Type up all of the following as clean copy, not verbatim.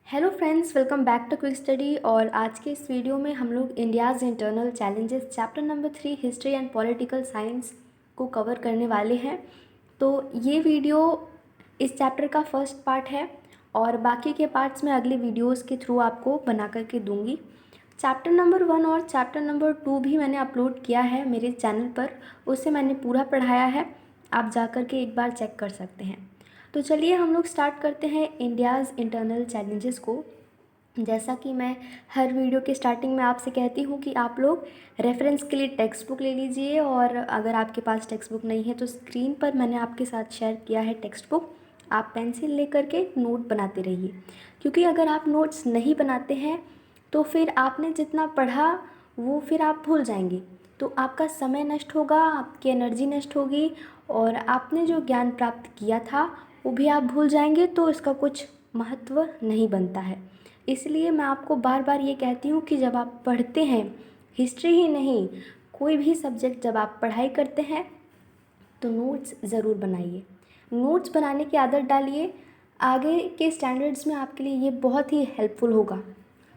Hello friends, welcome back to quick study. और आज के इस वीडियो में हम लोग India's internal challenges chapter number 3 history and political science को कवर करने वाले हैं। तो ये वीडियो इस चैप्टर का फर्स्ट पार्ट है और बाकी के पार्ट्स में अगले वीडियोस के थ्रू आपको बना करके दूंगी। चैप्टर नंबर 1 और चैप्टर नंबर 2 भी मैंने अपलोड किया है मेरे चैनल पर, उससे मैंने पूरा पढ़ाया है, आप जा कर के एक बार चेक कर सकते हैं। तो चलिए हम लोग स्टार्ट करते हैं इंडियाज़ इंटरनल चैलेंजेस को। जैसा कि मैं हर वीडियो के स्टार्टिंग में आपसे कहती हूँ कि आप लोग रेफरेंस के लिए टेक्स्ट बुक ले लीजिए, और अगर आपके पास टेक्स्ट बुक नहीं है तो स्क्रीन पर मैंने आपके साथ शेयर किया है टेक्स्ट बुक, आप पेंसिल ले करके नोट बनाते रहिए। क्योंकि अगर आप नोट्स नहीं बनाते हैं तो फिर आपने जितना पढ़ा वो फिर आप भूल जाएंगे, तो आपका समय नष्ट होगा, आपकी एनर्जी नष्ट होगी और आपने जो ज्ञान प्राप्त किया था वो भी आप भूल जाएंगे, तो इसका कुछ महत्व नहीं बनता है। इसलिए मैं आपको बार बार ये कहती हूँ कि जब आप पढ़ते हैं, हिस्ट्री ही नहीं कोई भी सब्जेक्ट जब आप पढ़ाई करते हैं तो नोट्स ज़रूर बनाइए, नोट्स बनाने की आदत डालिए। आगे के स्टैंडर्ड्स में आपके लिए ये बहुत ही हेल्पफुल होगा।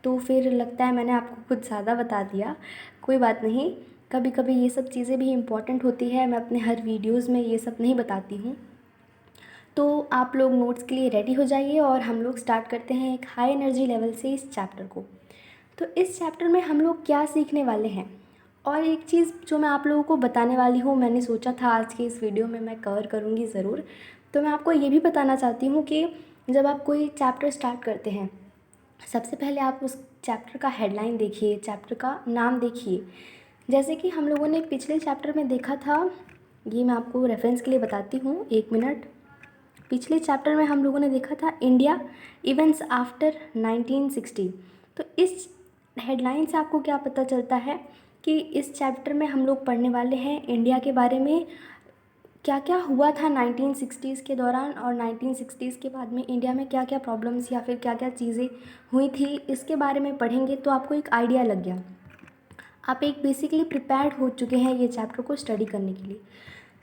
तो फिर लगता है मैंने आपको कुछ ज़्यादा बता दिया, कोई बात नहीं, कभी कभी ये सब चीज़ें भी इम्पॉर्टेंट होती है, मैं अपने हर वीडियोज़ में ये सब नहीं बताती हूँ। तो आप लोग नोट्स के लिए रेडी हो जाइए और हम लोग स्टार्ट करते हैं एक हाई एनर्जी लेवल से इस चैप्टर को। तो इस चैप्टर में हम लोग क्या सीखने वाले हैं, और एक चीज़ जो मैं आप लोगों को बताने वाली हूँ, मैंने सोचा था आज के इस वीडियो में मैं कवर करूँगी ज़रूर। तो मैं आपको ये भी बताना चाहती हूँ कि जब आप कोई चैप्टर स्टार्ट करते हैं, सबसे पहले आप उस चैप्टर का हेडलाइन देखिए, चैप्टर का नाम देखिए। जैसे कि हम लोगों ने पिछले चैप्टर में देखा था, ये मैं आपको रेफरेंस के लिए बताती हूँ, एक मिनट। पिछले चैप्टर में हम लोगों ने देखा था इंडिया इवेंट्स आफ्टर 1960। तो इस हेडलाइन से आपको क्या पता चलता है कि इस चैप्टर में हम लोग पढ़ने वाले हैं इंडिया के बारे में, क्या क्या हुआ था 1960s के दौरान और 1960s के बाद में इंडिया में क्या क्या प्रॉब्लम्स या फिर क्या क्या चीज़ें हुई थी, इसके बारे में पढ़ेंगे तो आपको एक आइडिया लग गया, आप एक बेसिकली प्रिपेयर्ड हो चुके हैं ये चैप्टर को स्टडी करने के लिए।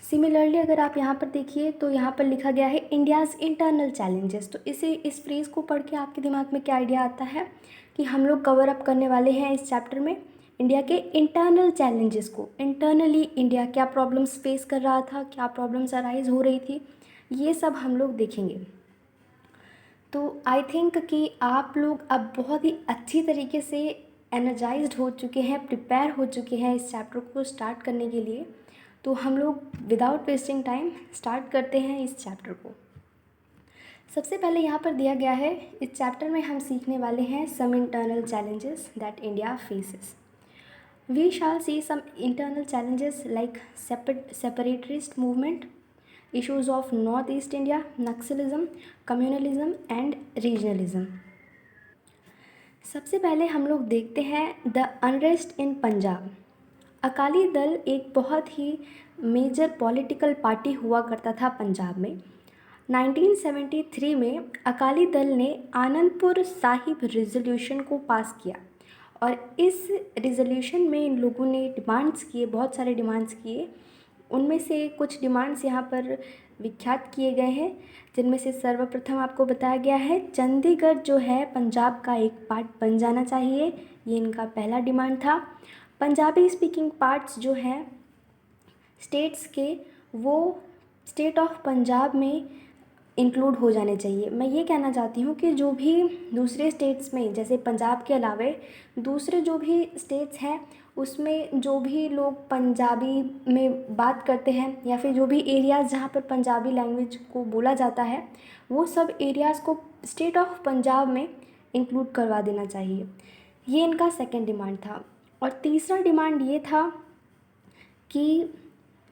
सिमिलरली अगर आप यहाँ पर देखिए तो यहाँ पर लिखा गया है इंडियाज़ इंटरनल चैलेंजेस। तो इस फ्रेज़ को पढ़ के आपके दिमाग में क्या आइडिया आता है कि हम लोग कवर अप करने वाले हैं इस चैप्टर में इंडिया के इंटरनल चैलेंजेस को। इंटरनली इंडिया क्या प्रॉब्लम्स फेस कर रहा था, क्या प्रॉब्लम्स अराइज हो रही थी, ये सब हम लोग देखेंगे। तो आई थिंक कि आप लोग अब बहुत ही अच्छी तरीके से एनर्जाइज्ड हो चुके हैं, प्रिपेयर हो चुके हैं इस चैप्टर को स्टार्ट करने के लिए। तो हम लोग विदाउट वेस्टिंग टाइम स्टार्ट करते हैं इस चैप्टर को। सबसे पहले यहाँ पर दिया गया है, इस चैप्टर में हम सीखने वाले हैं some internal challenges that India faces. We shall see some internal challenges like separatist movement, issues of Northeast India, Naxalism, communalism and regionalism। सबसे पहले हम लोग देखते हैं द अनरेस्ट इन पंजाब। अकाली दल एक बहुत ही मेजर पॉलिटिकल पार्टी हुआ करता था पंजाब में। 1973 में अकाली दल ने आनंदपुर साहिब रिजोल्यूशन को पास किया, और इस रिजोल्यूशन में इन लोगों ने डिमांड्स किए, बहुत सारे डिमांड्स किए। उनमें से कुछ डिमांड्स यहाँ पर विख्यात किए गए हैं, जिनमें से सर्वप्रथम आपको बताया गया है चंडीगढ़ जो है पंजाब का एक पार्ट बन जाना चाहिए, ये इनका पहला डिमांड था। पंजाबी स्पीकिंग पार्ट्स जो हैं स्टेट्स के, वो स्टेट ऑफ पंजाब में इंक्लूड हो जाने चाहिए। मैं ये कहना चाहती हूँ कि जो भी दूसरे स्टेट्स में, जैसे पंजाब के अलावे दूसरे जो भी स्टेट्स हैं, उसमें जो भी लोग पंजाबी में बात करते हैं या फिर जो भी एरियाज़ जहाँ पर पंजाबी लैंग्वेज को बोला जाता है, वो सब एरियाज़ को स्टेट ऑफ पंजाब में इंक्लूड करवा देना चाहिए। ये इनका सेकंड डिमांड था। और तीसरा डिमांड ये था कि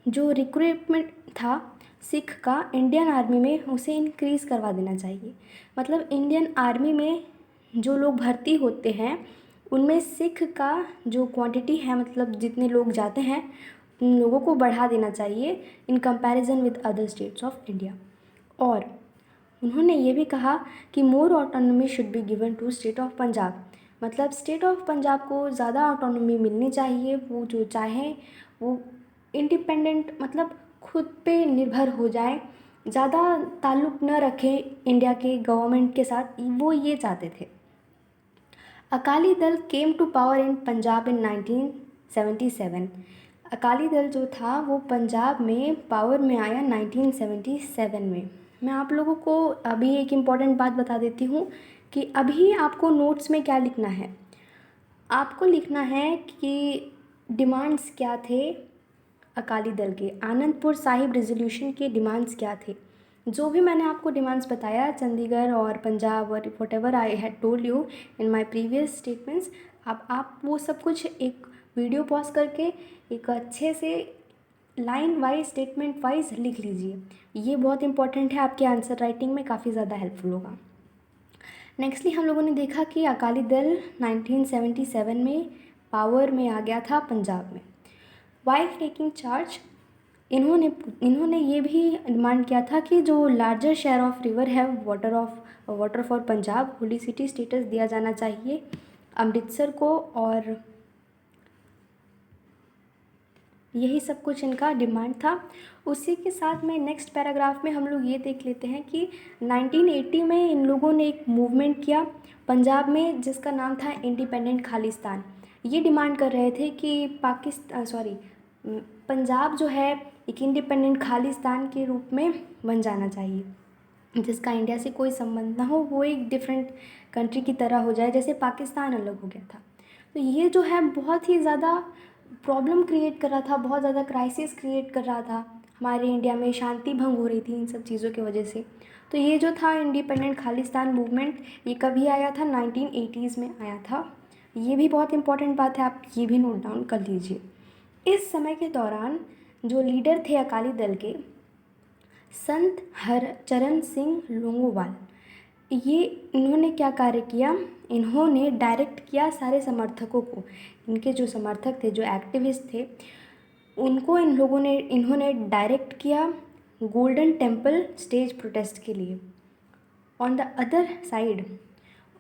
जो रिक्रूटमेंट था सिख का इंडियन आर्मी में, उसे इंक्रीज़ करवा देना चाहिए। मतलब इंडियन आर्मी में जो लोग भर्ती होते हैं उनमें सिख का जो क्वांटिटी है, मतलब जितने लोग जाते हैं उन लोगों को बढ़ा देना चाहिए in comparison with other states of India. और उन्होंने ये भी कहा कि more autonomy should be given to state of Punjab. मतलब स्टेट ऑफ पंजाब को ज़्यादा ऑटोनॉमी मिलनी चाहिए, वो जो चाहें वो इंडिपेंडेंट, मतलब खुद पे निर्भर हो जाए, ज़्यादा ताल्लुक़ न रखें इंडिया के गवर्नमेंट के साथ, वो ये चाहते थे। Akali Dal came to power in Punjab in 1977। Akali Dal जो था वो पंजाब में पावर में आया 1977 में। मैं आप लोगों को अभी एक इम्पॉर्टेंट बात बता देती हूँ कि अभी आपको नोट्स में क्या लिखना है। आपको लिखना है कि डिमांड्स क्या थे अकाली दल के, आनंदपुर साहिब रेजोल्यूशन के डिमांड्स क्या थे। जो भी मैंने आपको डिमांड्स बताया चंडीगढ़ और पंजाब और what ever I had told you in my previous statements, अब आप वो सब कुछ एक वीडियो पॉज करके एक अच्छे से लाइन वाइज स्टेटमेंट वाइज लिख लीजिए। ये बहुत इंपॉर्टेंट है, आपके आंसर राइटिंग में काफ़ी ज़्यादा हेल्पफुल होगा। नेक्स्टली हम लोगों ने देखा कि अकाली दल 1977 में पावर में आ गया था पंजाब में। वाइल टेकिंग चार्ज इन्होंने ये भी डिमांड किया था कि जो लार्जर शेयर ऑफ रिवर है water for Punjab holy city status दिया जाना चाहिए अमृतसर को, और यही सब कुछ इनका डिमांड था। उसी के साथ में नेक्स्ट पैराग्राफ में हम लोग ये देख लेते हैं कि 1980 में इन लोगों ने एक मूवमेंट किया पंजाब में जिसका नाम था इंडिपेंडेंट खालिस्तान। ये डिमांड कर रहे थे कि पंजाब जो है एक इंडिपेंडेंट खालिस्तान के रूप में बन जाना चाहिए, जिसका इंडिया से कोई संबंध ना हो, वो एक डिफरेंट कंट्री की तरह हो जाए, जैसे पाकिस्तान अलग हो गया था। तो ये जो है बहुत ही ज़्यादा प्रॉब्लम क्रिएट कर रहा था, बहुत ज़्यादा क्राइसिस क्रिएट कर रहा था, हमारे इंडिया में शांति भंग हो रही थी इन सब चीज़ों की वजह से। तो ये जो था इंडिपेंडेंट खालिस्तान मूवमेंट, ये कभी आया था 1980s में आया था। ये भी बहुत इंपॉर्टेंट बात है, आप ये भी नोट डाउन कर लीजिए। इस समय के दौरान जो लीडर थे अकाली दल के संत हरचरण सिंह लोंगोवाल, ये इन्होंने क्या कार्य किया, इन्होंने डायरेक्ट किया सारे समर्थकों को, इनके जो समर्थक थे जो एक्टिविस्ट थे उनको इन्होंने डायरेक्ट किया गोल्डन टेम्पल स्टेज प्रोटेस्ट के लिए। On the other side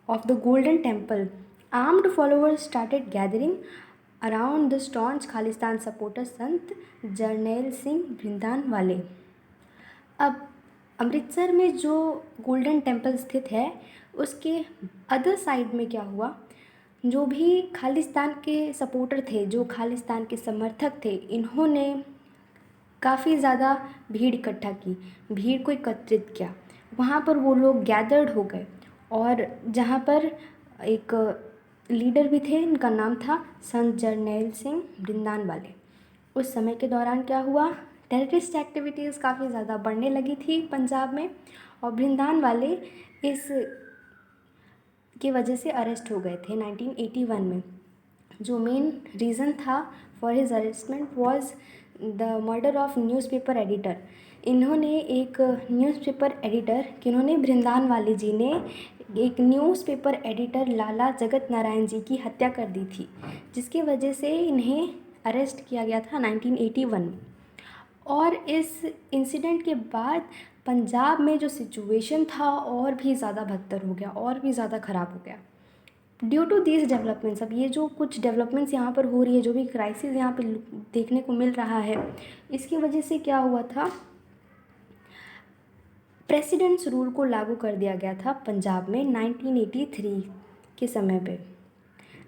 of the Golden temple armed followers started gathering around the staunch Khalistan supporter संत जरनैल सिंह भृंदानवाले। अब अमृतसर में जो गोल्डन टेम्पल स्थित है उसके अदर साइड में क्या हुआ, जो भी खालिस्तान के सपोर्टर थे, जो खालिस्तान के समर्थक थे, इन्होंने काफ़ी ज़्यादा भीड़ इकट्ठा की, भीड़ को एकत्रित किया। वहाँ पर वो लोग गैदर्ड हो गए और जहाँ पर एक लीडर भी थे, इनका नाम था संत जरनैल सिंह भृंदानवाले। उस समय के दौरान क्या हुआ, टेररिस्ट एक्टिविटीज़ काफ़ी ज़्यादा बढ़ने लगी थी पंजाब में और भृंदानवाले इस की वजह से अरेस्ट हो गए थे 1981 में। जो मेन रीज़न था for his arrestment was the murder of newspaper editor. इन्होंने एक न्यूज़पेपर एडिटर, किन्होंने भृंदानवाले जी ने एक न्यूज़पेपर एडिटर लाला जगत नारायण जी की हत्या कर दी थी, जिसकी वजह से इन्हें अरेस्ट किया गया था 1981 में। और इस इंसिडेंट के बाद पंजाब में जो सिचुएशन था और भी ज़्यादा बदतर हो गया, और भी ज़्यादा ख़राब हो गया ड्यू टू दीज डेवलपमेंट्स। अब ये जो कुछ डेवलपमेंट्स यहाँ पर हो रही है, जो भी क्राइसिस यहाँ पर देखने को मिल रहा है, इसकी वजह से क्या हुआ था, प्रेसिडेंट्स रूल को लागू कर दिया गया था पंजाब में 1983 के समय पे।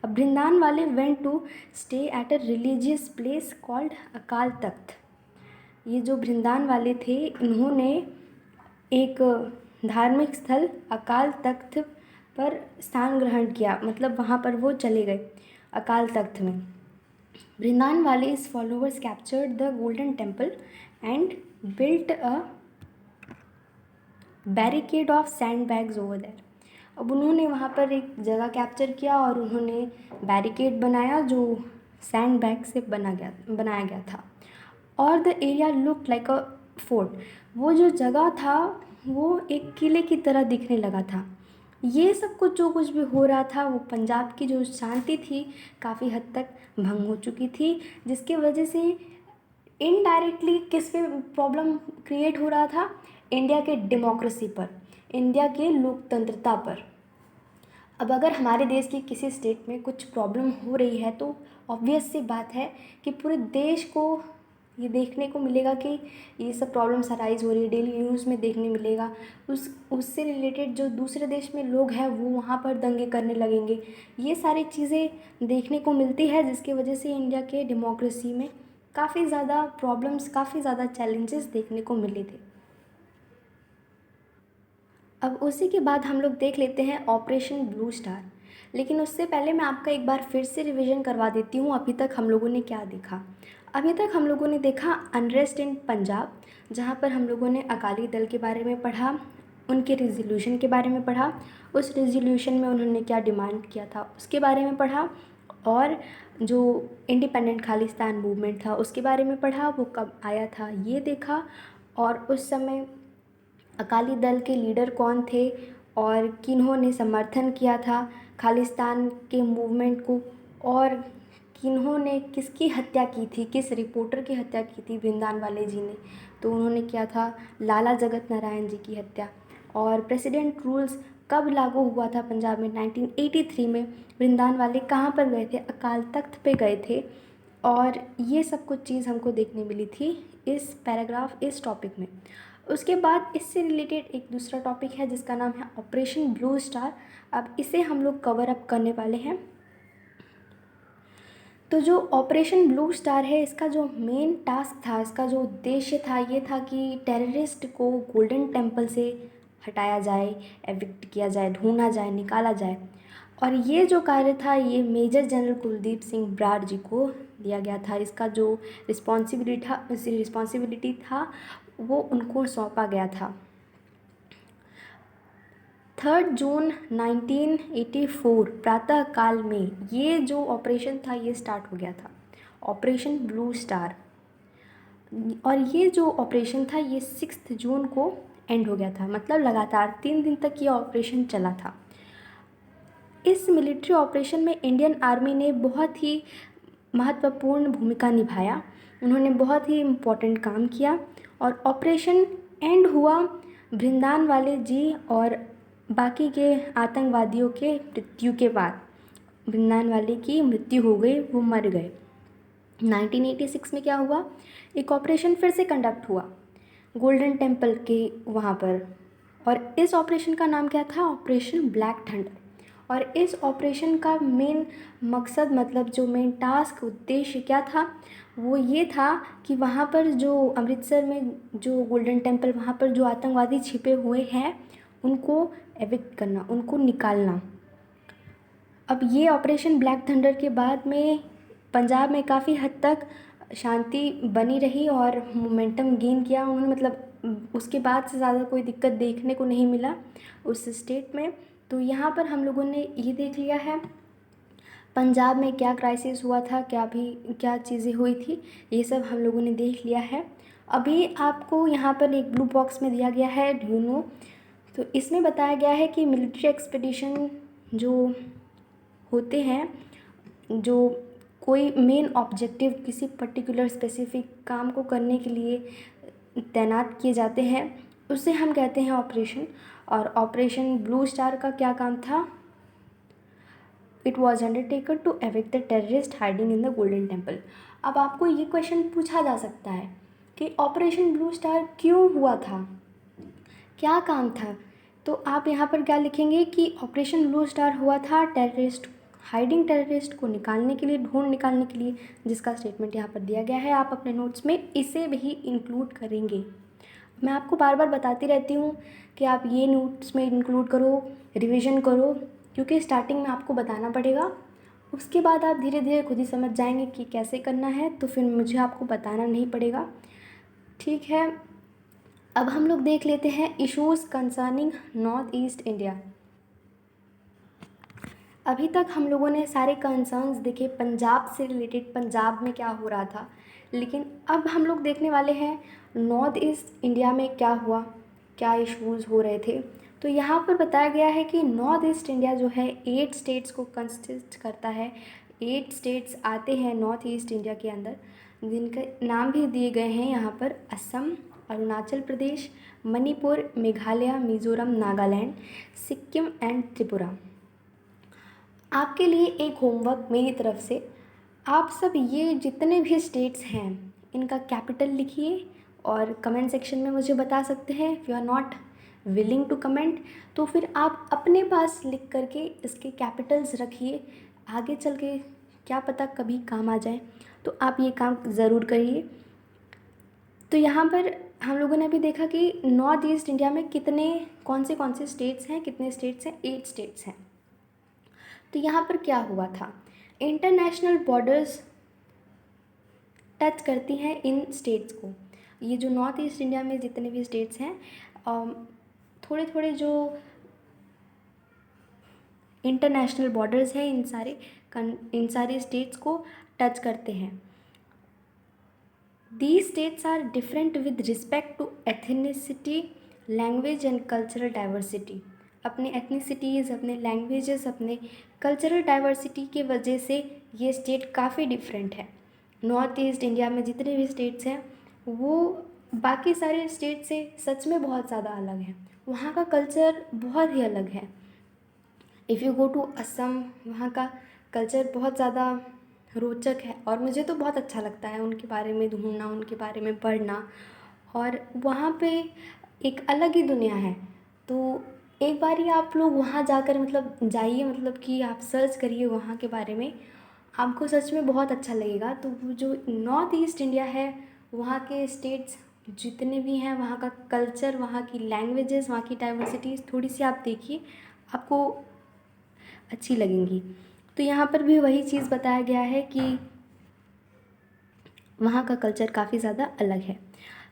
अब Bhindranwale went to stay at a religious place called Akal Takht. ये जो भृंदानवाले थे, इन्होंने एक धार्मिक स्थल अकाल तख्त पर स्थान ग्रहण किया, मतलब वहाँ पर वो चले गए अकाल तख्त में। भृंदानवाले's followers captured the golden temple and built a barricade of sand bags over there. अब उन्होंने वहाँ पर एक जगह कैप्चर किया और उन्होंने बैरिकेड बनाया जो सैंड बैग से बनाया गया था। और the area look like a fort. वो जो जगह था वो एक किले की तरह दिखने लगा था। ये सब कुछ जो कुछ भी हो रहा था, वो पंजाब की जो शांति थी काफ़ी हद तक भंग हो चुकी थी, जिसकी वजह से इनडायरेक्टली किस पे प्रॉब्लम क्रिएट हो रहा था, इंडिया के डेमोक्रेसी पर, इंडिया के लोकतंत्रता पर। अब अगर हमारे देश की किसी स्टेट में कुछ प्रॉब्लम हो रही है तो ऑब्वियस सी बात है कि पूरे देश को ये देखने को मिलेगा कि ये सब प्रॉब्लम्स अराइज हो रही है, डेली न्यूज़ में देखने मिलेगा। उससे रिलेटेड जो दूसरे देश में लोग हैं वो वहाँ पर दंगे करने लगेंगे। ये सारी चीज़ें देखने को मिलती है, जिसकी वजह से इंडिया के डेमोक्रेसी में काफ़ी ज़्यादा प्रॉब्लम्स, काफ़ी ज़्यादा चैलेंजेस देखने को मिले थे। अब उसी के बाद हम लोग देख लेते हैं ऑपरेशन ब्लू स्टार। लेकिन उससे पहले मैं आपका एक बार फिर से रिवीजन करवा देती हूँ अभी तक हम लोगों ने क्या देखा। अभी तक हम लोगों ने देखा अनरेस्ट इन पंजाब, जहाँ पर हम लोगों ने अकाली दल के बारे में पढ़ा, उनके रेजोल्यूशन के बारे में पढ़ा, उस रेजोल्यूशन में उन्होंने क्या डिमांड किया था उसके बारे में पढ़ा, और जो इंडिपेंडेंट खालिस्तान मूवमेंट था उसके बारे में पढ़ा, वो कब आया था ये देखा, और उस समय अकाली दल के लीडर कौन थे और किन्होंने समर्थन किया था खालिस्तान के मूवमेंट को, और किन्होंने किसकी हत्या की थी, किस रिपोर्टर की हत्या की थी वृंदावन जी ने, तो उन्होंने किया था लाला जगत नारायण जी की हत्या। और प्रेसिडेंट रूल्स कब लागू हुआ था पंजाब में, 1983 में। वृंदावन वाले कहाँ पर गए थे, अकाल तख्त पे गए थे। और ये सब कुछ चीज़ हमको देखने मिली थी इस पैराग्राफ, इस टॉपिक में। उसके बाद इससे रिलेटेड एक दूसरा टॉपिक है जिसका नाम है ऑपरेशन ब्लू स्टार। अब इसे हम लोग कवर अप करने वाले हैं। तो जो ऑपरेशन ब्लू स्टार है, इसका जो मेन टास्क था, इसका जो उद्देश्य था, ये था कि टेररिस्ट को गोल्डन टेम्पल से हटाया जाए, एविक्ट किया जाए, ढूंढा जाए, निकाला जाए। और ये जो कार्य था ये मेजर जनरल कुलदीप सिंह ब्रार जी को दिया गया था। इसका जो रिस्पॉन्सिबिलिटी था वो उनको सौंपा गया था। 3 जून 1984 प्रातः काल में ये जो ऑपरेशन था ये स्टार्ट हो गया था, ऑपरेशन ब्लू स्टार। और ये जो ऑपरेशन था ये 6 जून को एंड हो गया था, मतलब लगातार 3 दिन तक ये ऑपरेशन चला था। इस मिलिट्री ऑपरेशन में इंडियन आर्मी ने बहुत ही महत्वपूर्ण भूमिका निभाया, उन्होंने बहुत ही इम्पोर्टेंट काम किया। और ऑपरेशन एंड हुआ वृंदावन वाले जी और बाकी के आतंकवादियों के मृत्यु के बाद। वृंदावन वाले की मृत्यु हो गई, वो मर गए। 1986 में क्या हुआ, एक ऑपरेशन फिर से कंडक्ट हुआ गोल्डन टेम्पल के वहाँ पर, और इस ऑपरेशन का नाम क्या था, ऑपरेशन ब्लैक थंडर। और इस ऑपरेशन का मेन मकसद, मतलब जो मेन टास्क, उद्देश्य क्या था, वो ये था कि वहाँ पर जो अमृतसर में जो गोल्डन टेम्पल, वहाँ पर जो आतंकवादी छिपे हुए हैं उनको एविक्ट करना, उनको निकालना। अब ये ऑपरेशन ब्लैक थंडर के बाद में पंजाब में काफ़ी हद तक शांति बनी रही और मोमेंटम गेन किया उन्होंने, मतलब उसके बाद से ज़्यादा कोई दिक्कत देखने को नहीं मिला उस स्टेट में। तो यहाँ पर हम लोगों ने ये देख लिया है पंजाब में क्या क्राइसिस हुआ था, क्या चीज़ें हुई थी, ये सब हम लोगों ने देख लिया है। अभी आपको यहाँ पर एक ब्लू बॉक्स में दिया गया है, डू यू नो, तो इसमें बताया गया है कि मिलिट्री एक्सपेडिशन जो होते हैं, जो कोई मेन ऑब्जेक्टिव किसी पर्टिकुलर स्पेसिफिक काम को करने के लिए तैनात किए जाते हैं, उसे हम कहते हैं ऑपरेशन। और ऑपरेशन ब्लू स्टार का क्या काम था, it was undertaken to evict the terrorist hiding in the Golden Temple. अब आपको ये क्वेश्चन पूछा जा सकता है कि ऑपरेशन ब्लू स्टार क्यों हुआ था, क्या काम था। तो आप यहाँ पर क्या लिखेंगे कि ऑपरेशन ब्लू स्टार हुआ था हाइडिंग टेररिस्ट को निकालने के लिए, ढूंढ निकालने के लिए, जिसका स्टेटमेंट यहाँ पर दिया गया है। आप अपने नोट्स में इसे भी इंक्लूड करेंगे। मैं आपको बार बार बताती रहती हूँ कि आप ये नोट्स में इंक्लूड करो, रिवीजन करो, क्योंकि स्टार्टिंग में आपको बताना पड़ेगा, उसके बाद आप धीरे धीरे खुद ही समझ जाएंगे कि कैसे करना है, तो फिर मुझे आपको बताना नहीं पड़ेगा। ठीक है, अब हम लोग देख लेते हैं issues concerning north east India. अभी तक हम लोगों ने सारे कंसर्न्स देखे पंजाब से रिलेटेड, पंजाब में क्या हो रहा था, लेकिन अब हम लोग देखने वाले हैं नॉर्थ ईस्ट इंडिया में क्या हुआ, क्या इश्यूज़ हो रहे थे। तो यहाँ पर बताया गया है कि नॉर्थ ईस्ट इंडिया जो है 8 स्टेट्स को कंसिस्ट करता है। 8 स्टेट्स आते हैं नॉर्थ ईस्ट इंडिया के अंदर, जिनके नाम भी दिए गए हैं यहाँ पर, असम, अरुणाचल प्रदेश, मणिपुर, मेघालय, मिज़ोरम, नागालैंड, सिक्किम एंड त्रिपुरा। आपके लिए एक होमवर्क मेरी तरफ से, आप सब ये जितने भी स्टेट्स हैं इनका कैपिटल लिखिए और कमेंट सेक्शन में मुझे बता सकते हैं। If you are not willing to comment तो फिर आप अपने पास लिख करके इसके कैपिटल्स रखिए, आगे चल के क्या पता कभी काम आ जाए, तो आप ये काम ज़रूर करिए। तो यहाँ पर हम लोगों ने अभी देखा कि नॉर्थ ईस्ट इंडिया में कौन से स्टेट्स हैं, कितने स्टेट्स हैं, 8 स्टेट्स हैं। तो यहाँ पर क्या हुआ था, इंटरनेशनल बॉर्डर्स टच करती हैं इन स्टेट्स को। ये जो नॉर्थ ईस्ट इंडिया में जितने भी स्टेट्स हैं, थोड़े थोड़े जो इंटरनेशनल बॉर्डर्स हैं इन सारे स्टेट्स को टच करते हैं। These states are different with respect to ethnicity, language and cultural diversity. अपने एथनिसिटीज़, अपने लैंग्वेजेस, अपने कल्चरल डाइवर्सिटी के वजह से ये स्टेट काफ़ी डिफरेंट है। नॉर्थ ईस्ट इंडिया में जितने भी स्टेट्स हैं वो बाकी सारे स्टेट से सच में बहुत ज़्यादा अलग हैं। वहाँ का कल्चर बहुत ही अलग है। If you go to Assam, वहाँ का कल्चर बहुत ज़्यादा रोचक है और मुझे तो बहुत अच्छा लगता है उनके बारे में ढूंढना, उनके बारे में पढ़ना, और वहाँ पे एक अलग ही दुनिया है। तो एक बार ही आप लोग वहाँ जाकर जाइए, कि आप सर्च करिए वहाँ के बारे में, आपको सच में बहुत अच्छा लगेगा। तो वो जो नॉर्थ ईस्ट इंडिया है, वहाँ के स्टेट्स जितने भी हैं, वहाँ का कल्चर, वहाँ की लैंग्वेजेस, वहाँ की डाइवर्सिटीज़ थोड़ी सी आप देखिए, आपको अच्छी लगेंगी। तो यहाँ पर भी वही चीज़ बताया गया है कि वहाँ का कल्चर काफ़ी ज़्यादा अलग है।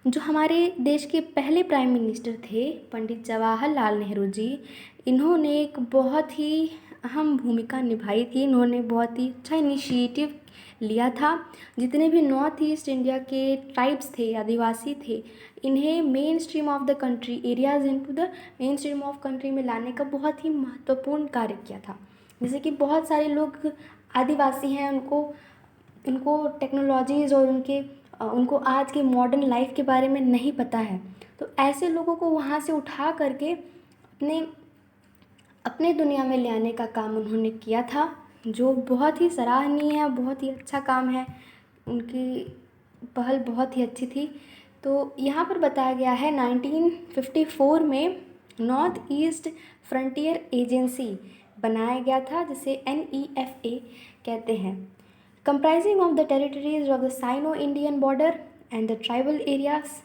जो हमारे देश के पहले प्राइम मिनिस्टर थे पंडित जवाहरलाल नेहरू जी, इन्होंने एक बहुत ही अहम भूमिका निभाई थी। इन्होंने बहुत ही अच्छा इनिशिएटिव लिया था। जितने भी नॉर्थ ईस्ट इंडिया के ट्राइब्स थे, आदिवासी थे, इन्हें main stream of the country areas into the main stream of country में लाने का बहुत ही महत्वपूर्ण कार्य किया था। जैसे कि बहुत सारे लोग आदिवासी हैं, उनको टेक्नोलॉजीज़ और उनको आज के मॉडर्न लाइफ के बारे में नहीं पता है। तो ऐसे लोगों को वहाँ से उठा करके अपने दुनिया में ले आने का काम उन्होंने किया था, जो बहुत ही सराहनीय है, बहुत ही अच्छा काम है। उनकी पहल बहुत ही अच्छी थी। तो यहाँ पर बताया गया है 1954 में नॉर्थ ईस्ट फ्रंटियर एजेंसी बनाया गया था, जिसे NEFA कहते हैं, comprising of the territories of the Sino-Indian border and the tribal areas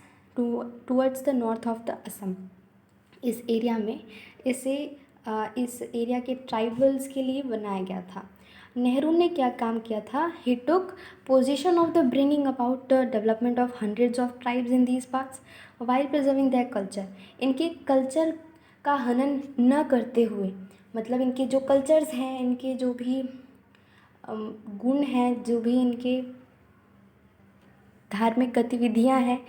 towards the north of the Assam। इस एरिया के ट्राइबल्स के लिए बनाया गया था। नेहरू ने क्या काम किया था, he took position of the bringing about the development of hundreds of tribes in these parts while preserving their culture. इनके कल्चर का हनन न करते हुए, इनके जो कल्चर्स हैं, इनके जो भी गुण हैं, जो भी इनके धार्मिक गतिविधियां हैं,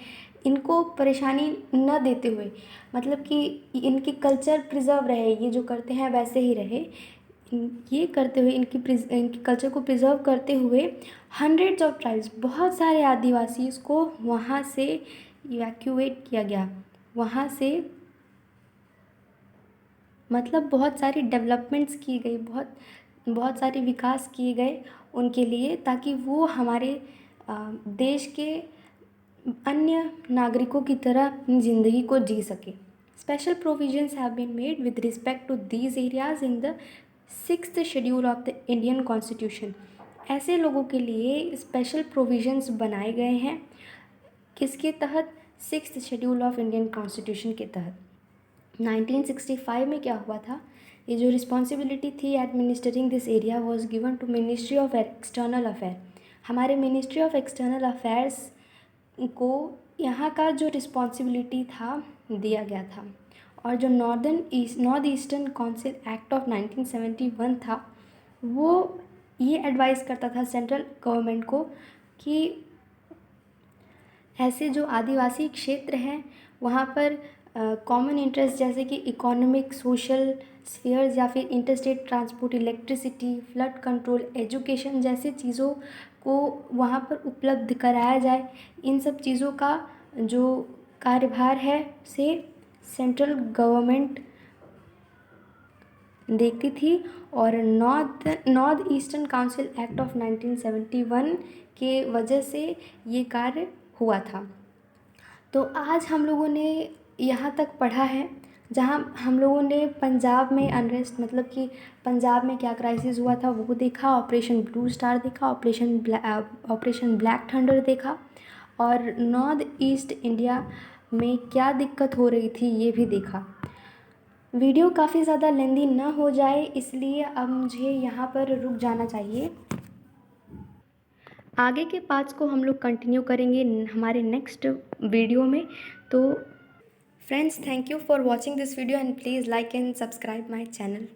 इनको परेशानी न देते हुए, कि इनकी कल्चर प्रिजर्व रहे, ये जो करते हैं वैसे ही रहे, ये करते हुए इनकी कल्चर को प्रिजर्व करते हुए हंड्रेड्स ऑफ ट्राइब्स, बहुत सारे आदिवासी को वहाँ से इवैक्यूएट किया गया। वहाँ से बहुत सारी डेवलपमेंट्स की गई, बहुत सारे विकास किए गए उनके लिए, ताकि वो हमारे देश के अन्य नागरिकों की तरह अपनी ज़िंदगी को जी सके। Special provisions have been made with respect to these areas in the 6th schedule of the Indian constitution. ऐसे लोगों के लिए स्पेशल प्रोविजंस बनाए गए हैं, किसके तहत, 6th schedule of Indian constitution के तहत। 1965 में क्या हुआ था, ये जो रिस्पॉन्सिबिलिटी थी administering this area was given to ministry of external affair. हमारे मिनिस्ट्री ऑफ एक्सटर्नल अफेयर्स को यहाँ का जो रिस्पॉन्सिबिलिटी था दिया गया था। और जो north eastern council act of 1971 था, वो ये एडवाइस करता था सेंट्रल गवर्नमेंट को कि ऐसे जो आदिवासी क्षेत्र हैं वहाँ पर कॉमन इंटरेस्ट जैसे कि इकोनॉमिक, सोशल स्फीयर्स या फिर interstate transport, electricity, flood control, education जैसे चीज़ों को वहाँ पर उपलब्ध कराया जाए। इन सब चीज़ों का जो कार्यभार है से सेंट्रल गवर्नमेंट देखती थी। और north eastern council act of 1971 के वजह से ये कार्य हुआ था। तो आज हम लोगों ने यहाँ तक पढ़ा है, जहाँ हम लोगों ने पंजाब में अनरेस्ट मतलब कि पंजाब में क्या क्राइसिस हुआ था वो देखा, ऑपरेशन ब्लू स्टार देखा, ऑपरेशन ब्लैक थंडर देखा, और नॉर्थ ईस्ट इंडिया में क्या दिक्कत हो रही थी ये भी देखा। वीडियो काफ़ी ज़्यादा लेंदी ना हो जाए इसलिए अब मुझे यहाँ पर रुक जाना चाहिए। आगे के पार्ट्स को हम लोग कंटिन्यू करेंगे हमारे नेक्स्ट वीडियो में। तो friends, thank you for watching this video and please like and subscribe my channel.